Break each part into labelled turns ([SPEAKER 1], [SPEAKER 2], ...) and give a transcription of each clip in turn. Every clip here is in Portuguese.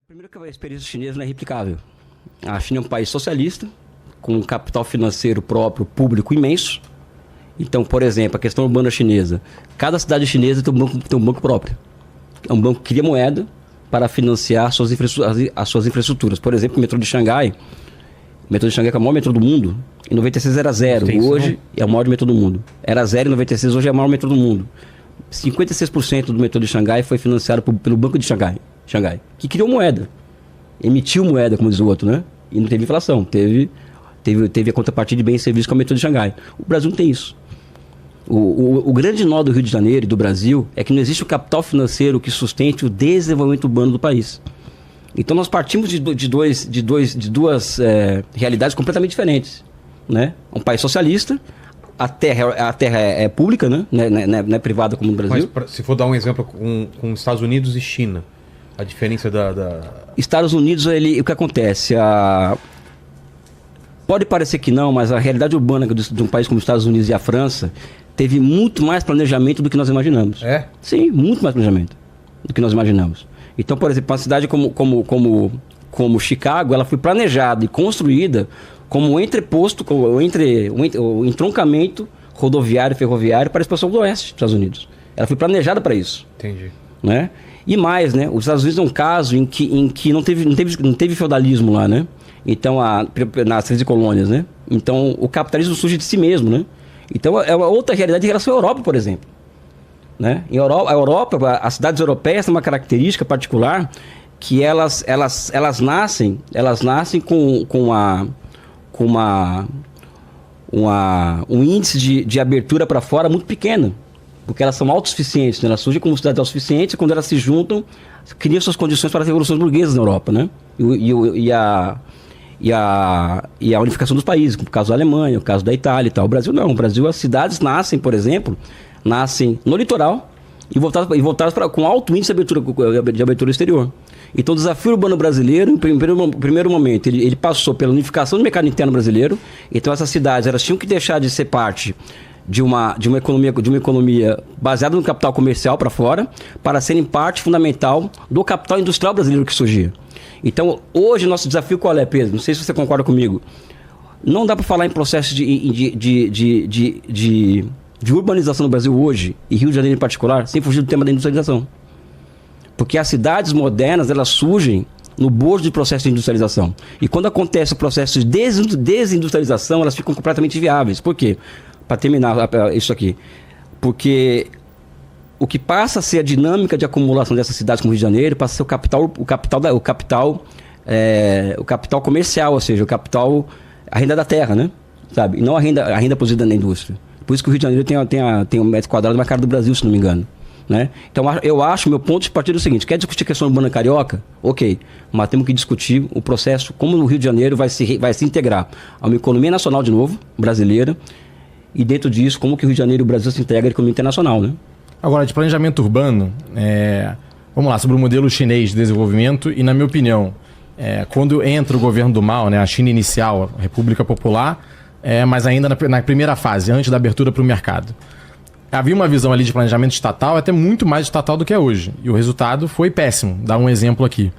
[SPEAKER 1] Primeiro que a experiência chinesa não é replicável. A China é um país socialista, com um capital financeiro próprio, público imenso. Então, por exemplo, a questão urbana chinesa. Cada cidade chinesa tem um banco próprio. É um banco que cria moeda para financiar as suas infraestruturas. Por exemplo, o metrô de Xangai. O metrô de Xangai é o maior metrô do mundo. Em 96 era zero. Hoje é o maior metrô do mundo. Era zero em 96, hoje é o maior metrô do mundo. 56% do metrô de Xangai foi financiado pelo Banco de Xangai, que criou moeda. Emitiu moeda, como diz o outro, né? E não teve inflação. Teve a contrapartida de bens e serviços com o metrô de Xangai. O Brasil não tem isso. O grande nó do Rio de Janeiro e do Brasil é que não existe um capital financeiro que sustente o desenvolvimento urbano do país. Então nós partimos de duas realidades completamente diferentes, né? Um país socialista, a terra é pública, né? Não é privada como no Brasil.
[SPEAKER 2] Mas se for dar um exemplo com Estados Unidos e China, a diferença
[SPEAKER 1] Estados Unidos, o que acontece? Pode parecer que não, mas a realidade urbana de um país como os Estados Unidos e a França teve muito mais planejamento do que nós imaginamos.
[SPEAKER 2] É?
[SPEAKER 1] Sim, muito mais planejamento do que nós imaginamos. Então, por exemplo, uma cidade como Chicago, ela foi planejada e construída como um entreposto, o entroncamento rodoviário e ferroviário para a expansão do oeste dos Estados Unidos. Ela foi planejada para isso.
[SPEAKER 2] Entendi.
[SPEAKER 1] Né? E mais, né? Os Estados Unidos é um caso em que não teve feudalismo lá, né? Então, nas 13 colônias, né? Então, o capitalismo surge de si mesmo, né? Então, é uma outra realidade em relação à Europa, por exemplo. Né? A Europa, as cidades europeias têm uma característica particular que elas nascem com um índice de abertura para fora muito pequeno, porque elas são autossuficientes, né? Elas surgem como cidades autossuficientes e quando elas se juntam, criam suas condições para as revoluções burguesas na Europa, né? E a unificação dos países, como o caso da Alemanha, o caso da Itália e tal. O Brasil não. O Brasil, as cidades nascem, por exemplo, no litoral e voltadas com alto índice de abertura exterior. Então, o desafio urbano brasileiro, em primeiro momento, ele passou pela unificação do mercado interno brasileiro. Então, essas cidades elas tinham que deixar de ser parte de uma economia baseada no capital comercial para fora, para serem parte fundamental do capital industrial brasileiro que surgia. Então, hoje, nosso desafio qual é, Pedro? Não sei se você concorda comigo. Não dá para falar em processo de urbanização no Brasil hoje, e Rio de Janeiro em particular, sem fugir do tema da industrialização. Porque as cidades modernas, elas surgem no bojo de processo de industrialização. E quando acontece o processo de desindustrialização, elas ficam completamente viáveis. Por quê? Para terminar isso aqui. Porque o que passa a ser a dinâmica de acumulação dessas cidades como Rio de Janeiro passa a ser o capital comercial, ou seja, a renda da terra, né? Sabe? E não a renda produzida na indústria. Por isso que o Rio de Janeiro tem um metro quadrado mais caro do Brasil, se não me engano. Né? Então eu acho, meu ponto de partida é o seguinte: quer discutir a questão urbana carioca? Ok, mas temos que discutir o processo, como o Rio de Janeiro vai se integrar a uma economia nacional de novo, brasileira, e dentro disso, como que o Rio de Janeiro e o Brasil se integram à economia internacional, né?
[SPEAKER 3] Agora, de planejamento urbano, vamos lá, sobre o modelo chinês de desenvolvimento, e na minha opinião, quando entra o governo do Mao, né, a China inicial, a República Popular, mas ainda na primeira fase, antes da abertura para o mercado, havia uma visão ali de planejamento estatal, até muito mais estatal do que é hoje. E o resultado foi péssimo. Dá um exemplo aqui.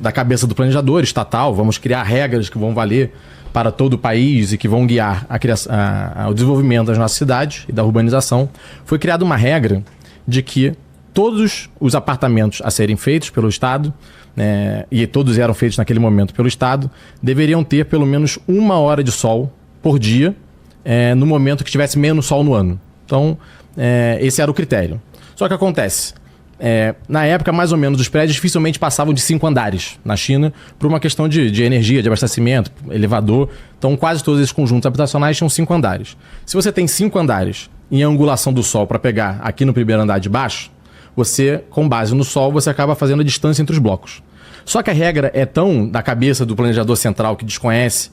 [SPEAKER 3] Da cabeça do planejador estatal, vamos criar regras que vão valer para todo o país e que vão guiar o desenvolvimento das nossas cidades e da urbanização. Foi criada uma regra de que todos os apartamentos a serem feitos pelo Estado, e todos eram feitos naquele momento pelo Estado, deveriam ter pelo menos 1 hora de sol por dia, no momento que tivesse menos sol no ano. Então, esse era o critério. Só que acontece, na época, mais ou menos, os prédios dificilmente passavam de 5 andares na China por uma questão de energia, de abastecimento, elevador. Então, quase todos esses conjuntos habitacionais tinham 5 andares. Se você tem 5 andares em angulação do sol para pegar aqui no primeiro andar de baixo, você, com base no sol, você acaba fazendo a distância entre os blocos. Só que a regra é tão da cabeça do planejador central que desconhece,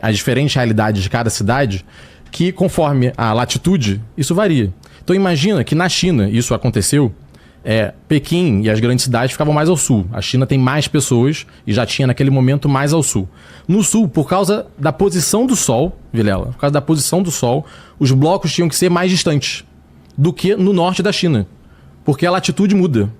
[SPEAKER 3] as diferentes realidades de cada cidade, que conforme a latitude, isso varia. Então imagina que na China isso aconteceu, Pequim e as grandes cidades ficavam mais ao sul. A China tem mais pessoas e já tinha naquele momento mais ao sul. No sul, por causa da posição do sol, Vilela, por causa da posição do sol, os blocos tinham que ser mais distantes do que no norte da China, porque a latitude muda.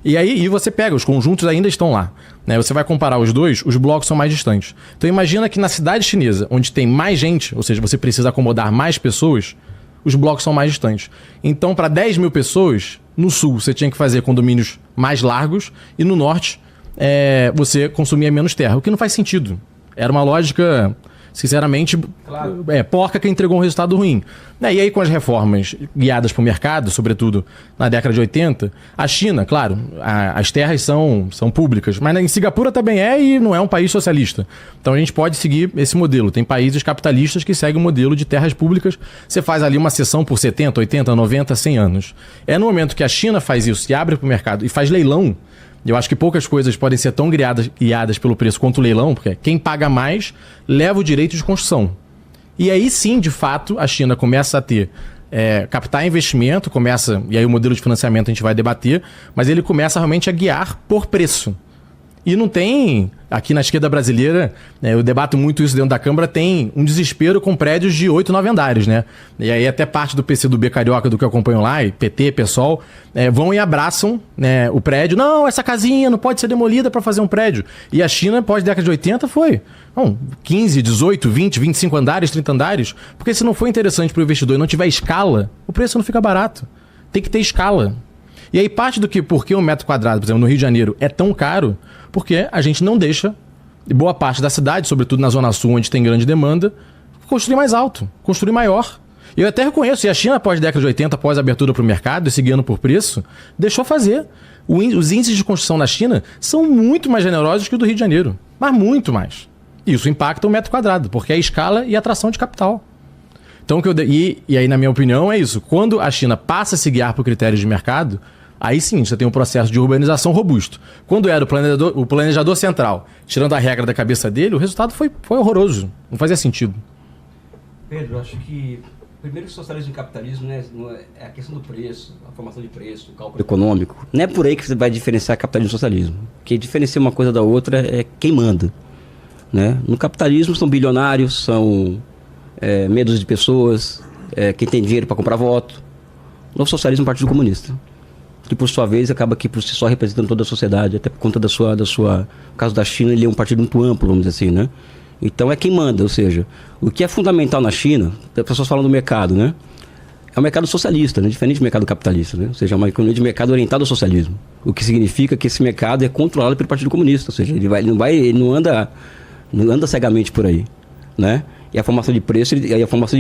[SPEAKER 3] E aí você pega, os conjuntos ainda estão lá. Né? Você vai comparar os dois, os blocos são mais distantes. Então imagina que na cidade chinesa, onde tem mais gente, ou seja, você precisa acomodar mais pessoas, os blocos são mais distantes. Então, para 10 mil pessoas, no sul você tinha que fazer condomínios mais largos e no norte você consumia menos terra, o que não faz sentido. Era uma lógica, sinceramente, claro, porca que entregou um resultado ruim. E aí, com as reformas guiadas para o mercado, sobretudo na década de 80, a China, claro, as terras são públicas, mas em Singapura também e não é um país socialista. Então a gente pode seguir esse modelo. Tem países capitalistas que seguem o modelo de terras públicas. Você faz ali uma cessão por 70, 80, 90, 100 anos. É no momento que a China faz isso, se abre para o mercado e faz leilão. Eu acho que poucas coisas podem ser tão guiadas pelo preço quanto o leilão, porque quem paga mais leva o direito de construção. E aí sim, de fato, a China começa a ter captar investimento, e aí o modelo de financiamento a gente vai debater, mas ele começa realmente a guiar por preço. E não tem, aqui na esquerda brasileira, eu debato muito isso dentro da Câmara, tem um desespero com prédios de 8, 9 andares, né? E aí até parte do PCdoB carioca, do que eu acompanho lá, e PT, PSOL, vão e abraçam, né, o prédio. Não, essa casinha não pode ser demolida para fazer um prédio. E a China, pós-década de 80, foi 15, 18, 20, 25 andares, 30 andares. Porque se não for interessante para o investidor e não tiver escala, o preço não fica barato. Tem que ter escala. E aí parte do que, por que um metro quadrado, por exemplo, no Rio de Janeiro é tão caro, porque a gente não deixa boa parte da cidade, sobretudo na Zona Sul, onde tem grande demanda, construir mais alto, construir maior. E eu até reconheço, e a China, após a década de 80, após a abertura para o mercado, e seguindo por preço, deixou fazer. Os índices de construção na China são muito mais generosos que o do Rio de Janeiro, mas muito mais. Isso impacta o metro quadrado, porque é a escala e a atração de capital. Então, e aí, na minha opinião, é isso. Quando a China passa a se guiar por critérios de mercado, aí sim, você tem um processo de urbanização robusto. Quando era o planejador central, tirando a regra da cabeça dele, o resultado foi horroroso. Não fazia sentido.
[SPEAKER 1] Pedro, eu acho que primeiro o socialismo e o capitalismo, né, é a questão do preço, a formação de preço, o cálculo econômico. Não é por aí que você vai diferenciar capitalismo e socialismo. O que diferencia uma coisa da outra é quem manda. Né? No capitalismo são bilionários, são medos de pessoas, quem tem dinheiro para comprar voto. No socialismo, é o Partido Comunista. Que por sua vez acaba aqui por si só representando toda a sociedade, até por conta da sua... No caso da China, ele é um partido muito amplo, vamos dizer assim, né? Então é quem manda, ou seja, o que é fundamental na China, as pessoas falam do mercado, né? É um mercado socialista, né? Diferente do mercado capitalista, né? Ou seja, é uma economia de mercado orientada ao socialismo. O que significa que esse mercado é controlado pelo Partido Comunista, ou seja, ele não anda cegamente por aí, né? E a formação de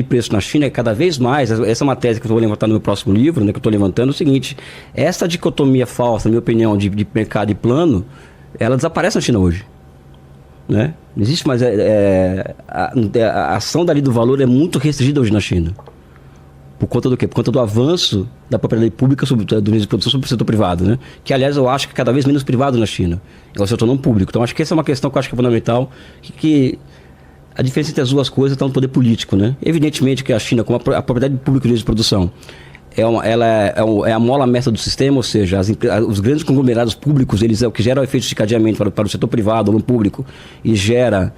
[SPEAKER 1] preço na China é cada vez mais, essa é uma tese que eu vou levantar no meu próximo livro, né, que eu estou levantando, é o seguinte: essa dicotomia falsa, na minha opinião, de mercado e plano, ela desaparece na China hoje. Né? Não existe mais... a ação dali do valor é muito restringida hoje na China. Por conta do quê? Por conta do avanço da propriedade pública do nível de produção sobre o setor privado, né? Que, aliás, eu acho que é cada vez menos privado na China. É o setor não público. Então, acho que essa é uma questão que eu acho que é fundamental, que a diferença entre as duas coisas está no poder político, né? Evidentemente que a China, como a propriedade pública de produção, é a mola mestra do sistema, ou seja, os grandes conglomerados públicos, eles é o que gera o efeito de cadeamento para o setor privado ou no público e gera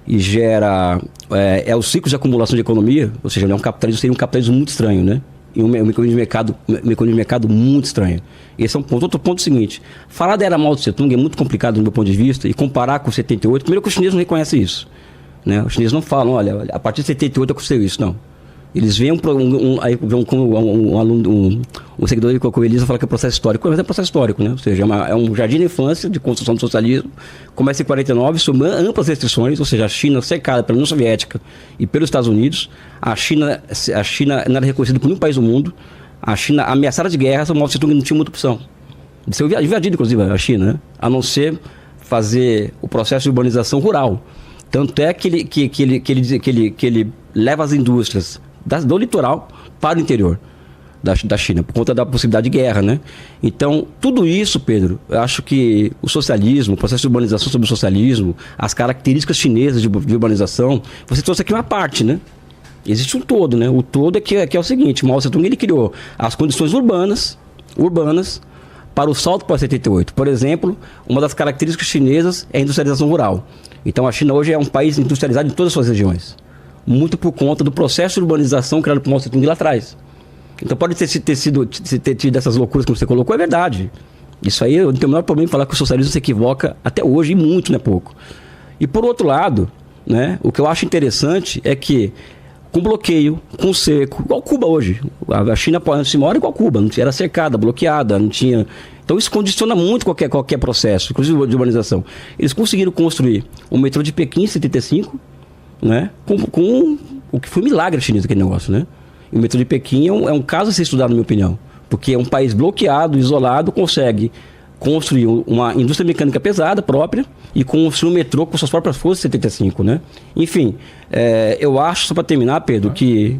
[SPEAKER 1] o ciclo de acumulação de economia, ou seja, seria um capitalismo muito estranho, né? E uma economia de mercado muito estranha. Esse é um ponto. Outro ponto é o seguinte: falar da era Mao Tse Tung é muito complicado do meu ponto de vista, e comparar com 78, primeiro que os chineses não reconhecem isso. Né? Os chineses não falam, olha, a partir de 78 aconteceu isso, não. Eles veem um seguidor de Coco Elisa fala que é processo histórico, mas é processo histórico, né? Ou seja, é um jardim de infância de construção do socialismo, começa em 49, sob amplas restrições, ou seja, a China cercada pela União Soviética e pelos Estados Unidos, a China não era reconhecida por nenhum país do mundo, a China ameaçada de guerra, o Mao Tse Tung não tinha muita opção. De ser invadido, inclusive, a China, né? A não ser fazer o processo de urbanização rural. Tanto é que ele leva as indústrias do litoral para o interior da China, por conta da possibilidade de guerra, né? Então, tudo isso, Pedro, eu acho que o socialismo, o processo de urbanização sobre o socialismo, as características chinesas de urbanização, você trouxe aqui uma parte, né? Existe um todo, né? O todo é o seguinte: Mao Tse-tung, ele criou as condições urbanas para o salto para 78. Por exemplo, uma das características chinesas é a industrialização rural. Então, a China hoje é um país industrializado em todas as suas regiões. Muito por conta do processo de urbanização criado por Mao Tse-tung lá atrás. Então, pode ter tido essas loucuras que você colocou, é verdade. Isso aí eu não tenho o menor problema em falar que o socialismo se equivoca até hoje, e muito, não é pouco. E por outro lado, né, o que eu acho interessante é que com bloqueio, com cerco, igual Cuba hoje. A China se mora igual Cuba, não era cercada, bloqueada, não tinha... Então isso condiciona muito qualquer processo, inclusive de urbanização. Eles conseguiram construir o metrô de Pequim em 75, né, com o que foi um milagre chinês aquele negócio, né? E o metrô de Pequim é um caso a ser estudado, na minha opinião. Porque é um país bloqueado, isolado, consegue construir uma indústria mecânica pesada própria e construir um metrô com suas próprias forças em 75, né? Enfim, eu acho, só para terminar, Pedro, que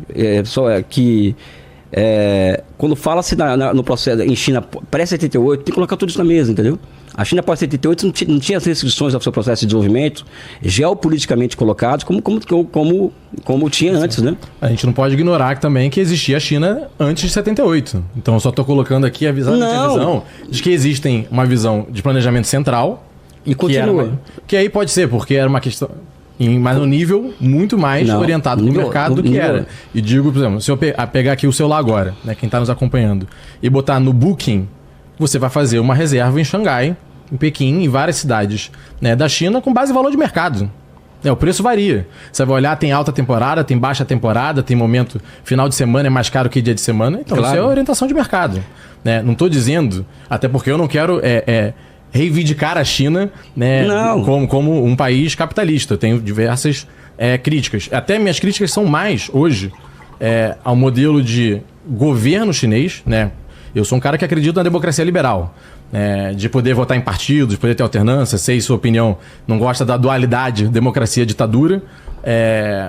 [SPEAKER 1] quando fala-se no processo em China pré-78, tem que colocar tudo isso na mesa, entendeu? A China pós-78 não tinha as restrições ao seu processo de desenvolvimento geopoliticamente colocados como tinha antes, né?
[SPEAKER 3] A gente não pode ignorar também que existia a China antes de 78. Então eu só estou colocando aqui a visão de que existem uma visão de planejamento central
[SPEAKER 1] e continua.
[SPEAKER 3] Que aí pode ser, porque era uma questão... Mas no nível muito mais orientado para o mercado do que era. E digo, por exemplo, se eu pegar aqui o celular agora, né, quem está nos acompanhando, e botar no Booking, você vai fazer uma reserva em Xangai, em Pequim, em várias cidades, né, da China, com base em valor de mercado. O preço varia. Você vai olhar, tem alta temporada, tem baixa temporada, tem momento, final de semana é mais caro que dia de semana. Então isso é orientação de mercado. Né? Não estou dizendo, até porque eu não quero... reivindicar a China, né, como um país capitalista. Eu tenho diversas críticas. Até minhas críticas são mais, hoje, ao modelo de governo chinês. Né? Eu sou um cara que acredita na democracia liberal. De poder votar em partidos, de poder ter alternância, sei sua opinião, não gosta da dualidade democracia-ditadura.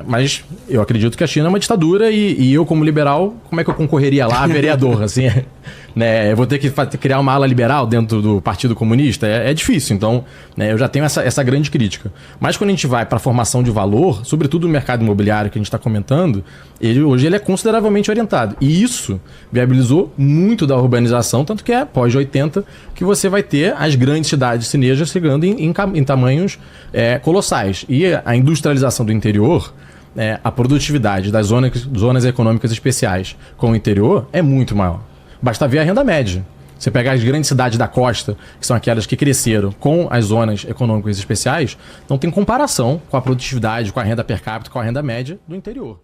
[SPEAKER 3] Mas eu acredito que a China é uma ditadura e eu, como liberal, como é que eu concorreria lá a vereador? Assim, né? Eu vou ter que criar uma ala liberal dentro do Partido Comunista? É difícil, então né, eu já tenho essa grande crítica. Mas quando a gente vai para a formação de valor, sobretudo no mercado imobiliário que a gente está comentando, hoje ele é consideravelmente orientado. E isso viabilizou muito da urbanização, tanto que pós-80 que você vai ter as grandes cidades chinesas chegando em tamanhos colossais. E a industrialização do interior, a produtividade das zonas econômicas especiais com o interior é muito maior. Basta ver a renda média. Você pegar as grandes cidades da costa, que são aquelas que cresceram com as zonas econômicas especiais, não tem comparação com a produtividade, com a renda per capita, com a renda média do interior.